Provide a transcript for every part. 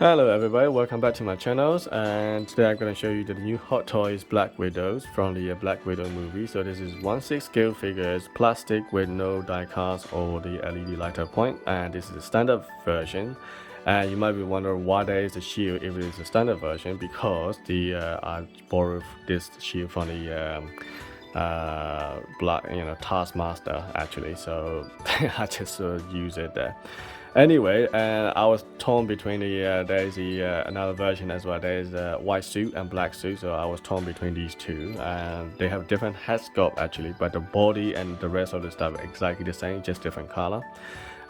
Hello everybody, welcome back to my channels, and today I'm going to show you the new Hot Toys Black Widows from the Black Widow movie. So this is 1/6 scale figures, plastic with no die cast or the LED lighter point, and this is the standard version. And you might be wondering why there is a shield if it is a standard version, because I borrowed this shield from the black Taskmaster actually, so I just use it there. Anyway, I was torn between there is another version as well. There is a white suit and black suit, so I was torn between these two, and they have different head sculpt actually, but the body and the rest of the stuff are exactly the same, just different color.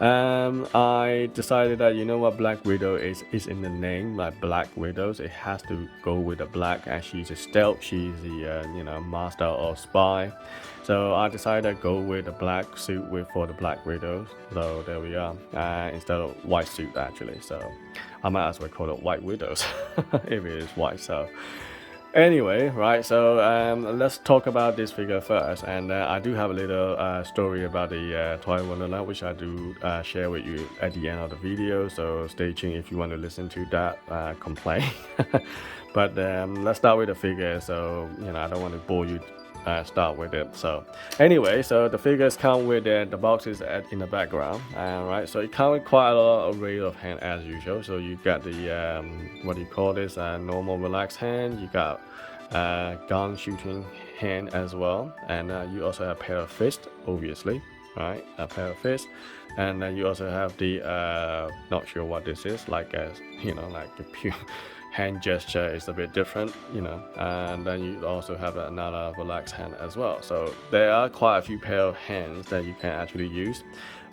I decided that, you know what, Black Widow is in the name, like Black Widows. It has to go with the black, and she's a stealth. She's the master of spy. So I decided to go with the black suit for the Black Widows. So there we are, instead of white suit actually. So I might as well call it White Widows if it is white. So. Anyway, right, so let's talk about this figure first, and I do have a little story about the Toy Wonderland, which I do share with you at the end of the video, so stay tuned if you want to listen to that complaint. But let's start with the figure, so I don't want to bore you. Start with it. So anyway, so the figures come with the boxes in the background, right? So it comes with quite a lot of array of hand as usual. So you got the what do you call this? Normal relaxed hand. You got gun shooting hand as well, and you also have a pair of fists, obviously, right? A pair of fists, and then you also have the not sure what this is, like like the pure hand gesture is a bit different, and then you also have another relaxed hand as well. So there are quite a few pair of hands that you can actually use,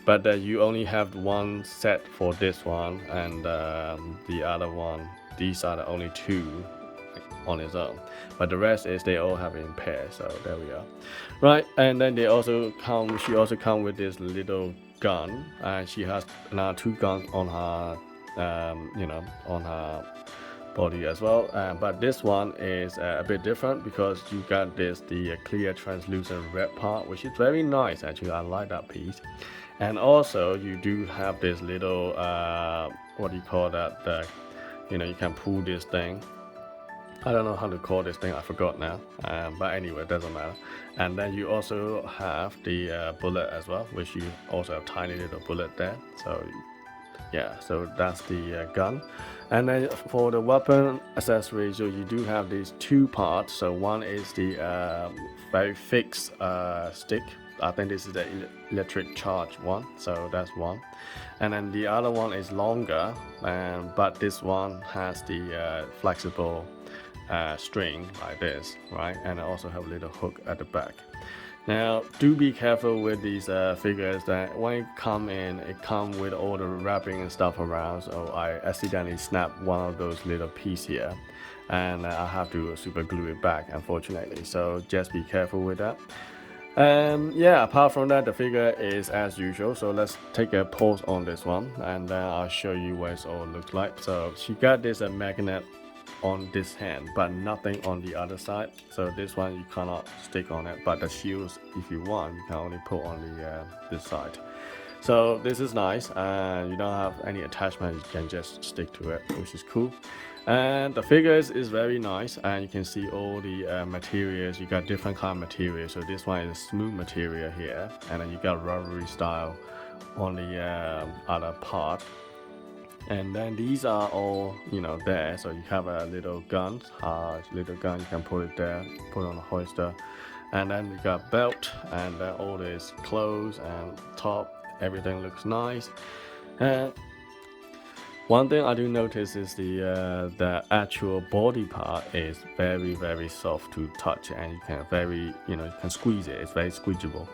but you only have one set for this one, and the other one, these are the only two on its own, but the rest is they all have it in pairs. So there we are, right? And then she also come with this little gun, and she has now two guns on her on her body as well, but this one is a bit different because you got the clear translucent red part, which is very nice actually. I like that piece. And also you do have this little what do you call that, you can pull this thing. I don't know how to call this thing, I forgot now, but anyway, it doesn't matter. And then you also have the bullet as well, which you also have tiny little bullet there. So yeah, so that's the gun. And then for the weapon accessories, so you do have these two parts. So one is the very fixed stick. I think this is the electric charge one, so that's one. And then the other one is longer, but this one has the flexible string like this, right? And I also have a little hook at the back. Now, do be careful with these figures that when it come in, it come with all the wrapping and stuff around. So I accidentally snapped one of those little pieces here, and I have to super glue it back, unfortunately. So just be careful with that. Yeah, apart from that, the figure is as usual. So let's take a pause on this one, and then I'll show you what it all looks like. So she got this magnet on this hand, but nothing on the other side. So this one you cannot stick on it, but the shields, if you want, you can only put on the this side. So this is nice, and you don't have any attachment. You can just stick to it, which is cool. And the figures is very nice, and you can see all the materials. You got different kind of materials. So this one is smooth material here, and then you got rubbery style on the other part. And then these are all there. So you have a little gun, you can put it there, put on a holster. And then you got belt, and all this clothes and top, everything looks nice. And one thing I do notice is the actual body part is very, very soft to touch, and you can you can squeeze it. It's very squeegeable.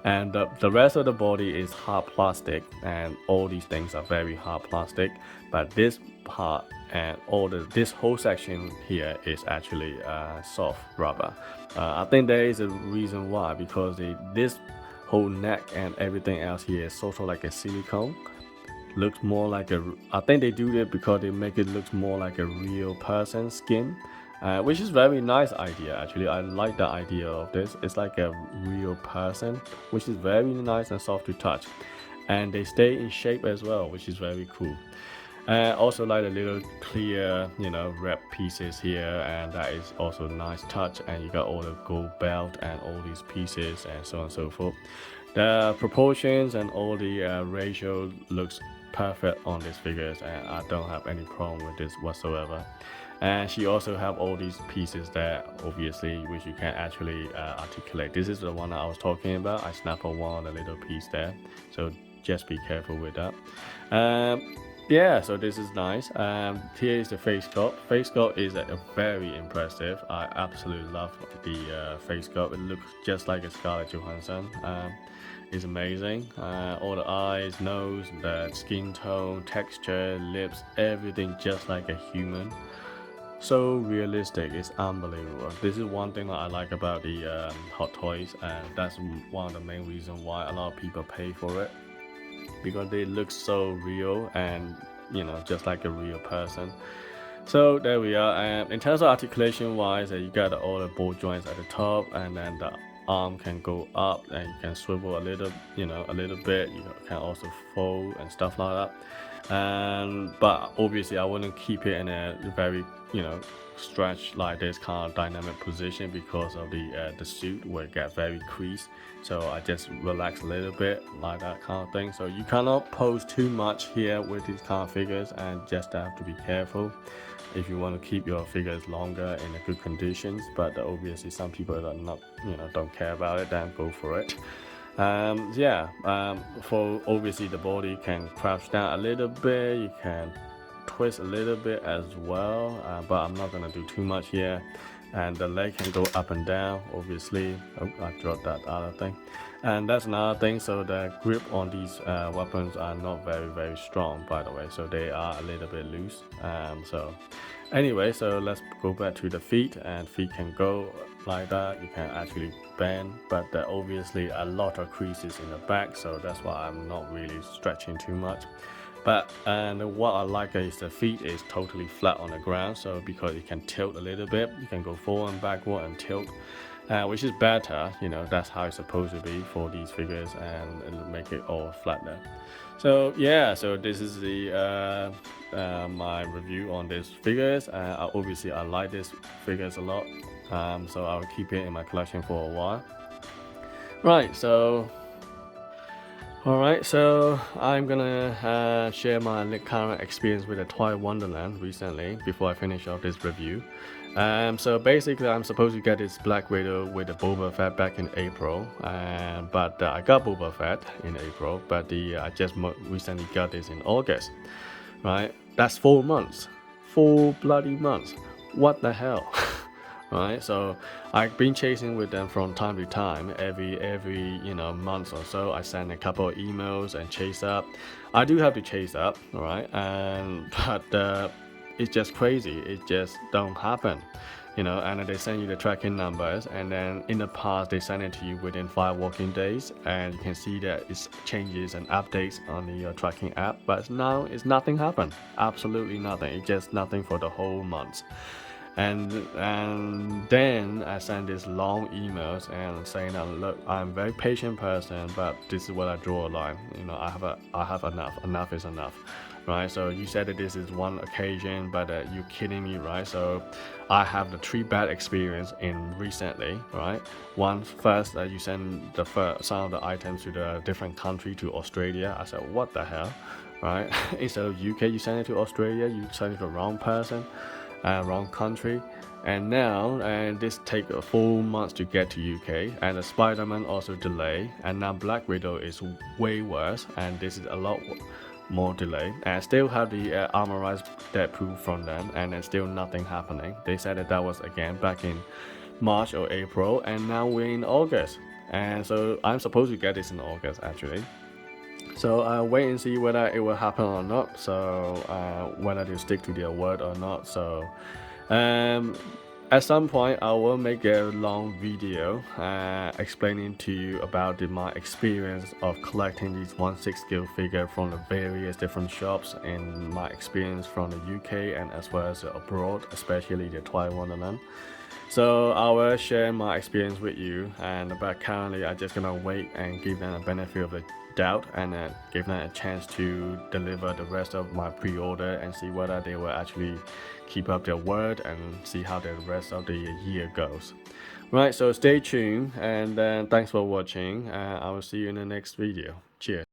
And the rest of the body is hard plastic, and all these things are very hard plastic. But this part and this whole section here is actually soft rubber. I think there is a reason why, because this whole neck and everything else here is sort of like a silicone. Looks more like I think they do it because they make it look more like a real person skin, which is very nice idea actually. I like the idea of this. It's like a real person, which is very nice and soft to touch, and they stay in shape as well, which is very cool. And also like the little clear, you know, red pieces here, and that is also a nice touch. And you got all the gold belt and all these pieces and so on and so forth. The proportions and all the ratio looks perfect on these figures, and I don't have any problem with this whatsoever. And she also have all these pieces there, obviously, which you can actually articulate. This is the one that I was talking about. I snap on one of the little piece there, so just be careful with that. Yeah, so this is nice. Here is the face sculpt. Face sculpt is very impressive. I absolutely love the face sculpt. It looks just like a Scarlett Johansson. It's amazing. All the eyes, nose, the skin tone, texture, lips, everything just like a human. So realistic, it's unbelievable. This is one thing that I like about the Hot Toys, and that's one of the main reasons why a lot of people pay for it, because they look so real and, you know, just like a real person. So there we are. And in terms of articulation wise, you got all the ball joints at the top, and then the arm can go up and you can swivel a little, you know, a little bit. You can also fold and stuff like that. But obviously I wouldn't keep it in a very, you know, stretch like this kind of dynamic position because of the suit where it gets very creased. So I just relax a little bit like that kind of thing. So you cannot pose too much here with these kind of figures, and just have to be careful if you want to keep your figures longer in a good conditions. But obviously some people are not, you know, don't care about it, then go for it. For obviously the body can crouch down a little bit, you can twist a little bit as well, but I'm not gonna do too much here. And the leg can go up and down, obviously. Oh, I dropped that other thing. And that's another thing. So the grip on these weapons are not very strong, by the way, so they are a little bit loose. So anyway, so let's go back to the feet. And feet can go like that, you can actually bend, but obviously a lot of creases in the back, so that's why I'm not really stretching too much. But what I like is the feet is totally flat on the ground, so because it can tilt a little bit, you can go forward and backward and tilt, which is better, you know, that's how it's supposed to be for these figures, and it'll make it all flat there. So yeah, so this is the my review on these figures. Obviously I like these figures a lot, so I'll keep it in my collection for a while. Right, so alright, so I'm gonna share my current experience with the Toy Wonderland recently before I finish off this review. So basically I'm supposed to get this Black Widow with the Boba Fett back in April, but I got Boba Fett in April, but I just recently got this in August, right? That's 4 months, 4 bloody months, what the hell? Right, so I've been chasing with them from time to time. Every you know, month or so I send a couple of emails and chase up. I do have to chase up, all right, but it's just crazy, it just don't happen, you know. And they send you the tracking numbers, and then in the past they send it to you within 5 working days, and you can see that it's changes and updates on the tracking app. But now it's nothing happened, absolutely nothing. It's just nothing for the whole month. And then I send these long emails and saying that, look, I'm a very patient person, but this is what I draw a line. You know, I have enough. Enough is enough, right? So you said that this is one occasion, but you're kidding me, right? So I have the 3 bad experience in recently, right? One, first, you send some of the items to the different country, to Australia. I said, what the hell, right? Instead of UK, you send it to Australia. You send it to the wrong person. Wrong country. And now this take 4 months to get to UK, and the Spider-Man also delay, and now Black Widow is way worse, and this is a lot more delay. And I still have the armorized Deadpool from them, and there's still nothing happening. They said that was again back in March or April, and now we're in August, and so I'm supposed to get this in August actually. So I'll wait and see whether it will happen or not, so whether they stick to their word or not. So at some point I will make a long video explaining to you about my experience of collecting these 1/6 scale figure from the various different shops, and my experience from the UK and as well as abroad, especially the Toy Wonderland. So I will share my experience with you, but currently I'm just gonna wait and give them a benefit of the doubt and give them a chance to deliver the rest of my pre-order and see whether they will actually keep up their word and see how the rest of the year goes. Right, so stay tuned and thanks for watching. I will see you in the next video. Cheers.